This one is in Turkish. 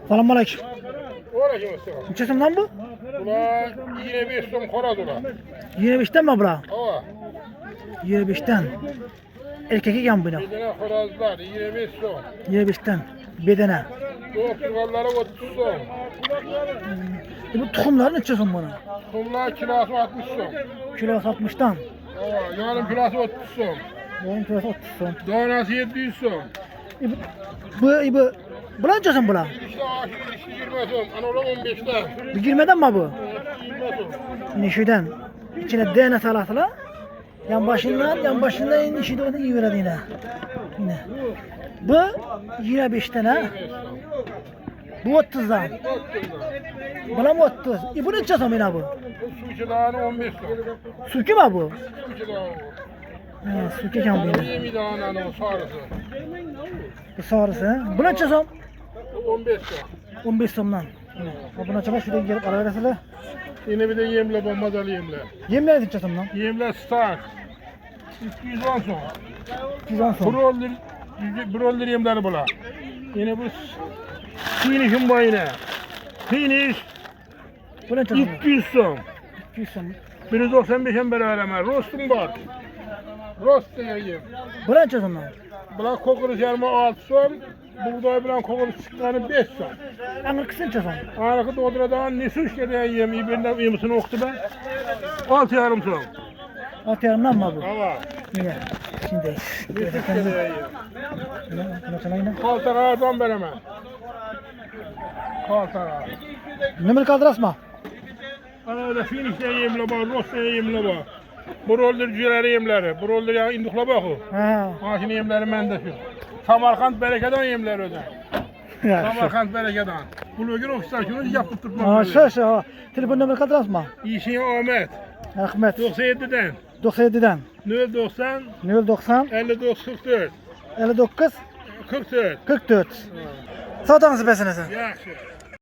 Selamun aleyküm. Uğraşıyorsun. Neçe so'mdan bu? Ulan yine bir son koradı ulan. 25'ten mi bura? Ava. 25'ten. Erkek ekan bu. Bir tane korazlar 25 son. 25'ten. Bedene. Doktorlara 30 son. Bu tohumlar neçe so'm buna? Kumlar kilosu 60 son. Kilosu 60'tan. Ava. Yarım kilosu 30 son. Yarım kilosu 30 so'm. Donası 700 son. Bu bular neçe so'm bular? İşte aşırı işte 20 son. Anola 15'ten. Bu 20'den mi bu? 20 son. Neşiden. İçine DNA salatla. Yan başından neşide onu iyi verdi yine. Yine. Bu 25'ten ha. Bu 30'dan. Buna mı 30? Bu neçe so'm yine bu? Bu suçu dağını 15 son. Suki mi bu? Suçu dağı. He, suki ekan bu yine. 20 dağının o sarısı. Bu sarısı ha. Bu neçe so'm? Bu 15 son. 15 so'mdan. Buna çaba şuraya gelip alaverasizlar. Yine bir de yemle bombazalı yemle. Yemler neçe so'mdan? Yemle Stark. 210 son. 210 so'm. Broller yemleri bula. Yine bu finish'in bu yine. Finish Bu neçe so'm? 200 son. 200 so'm. 195'en beri alama. Rostum var. Rost diyeyim. Bu neçe so'mdan? Bula kokoreç yarma 6 son. Buğday bilen kokoreç çıkanı 5 son. Amerikası neçe so'm? Arka doğduradan ne suç diyeyim. İbirden yemisini okudu ben. 6 yarım son. At yarımdan mı bu? Hava. Yine. Şimdi. Ne suç diyeyim. Buna çalayın. Kaltaradan veremem. Kaltara. Numara kaldıras mı? Ana öyle finişten yemle var, rostan yemle var. Broller cüreleri yemleri. Broller ya indukla bak o. Ha. Maşini yemleri mende şu. Samarkand berekeden yemleri öde. Samarkand berekeden. Bunu göre ofisler şunu yapıp tutmak. Ha, şu. Telefon numara kaldıras mı? İşin Ahmet. Ahmet. 97'den. 97'den. 090 090 59 44 59 44. 44. Sağ olun, besiniz. Yaxşı.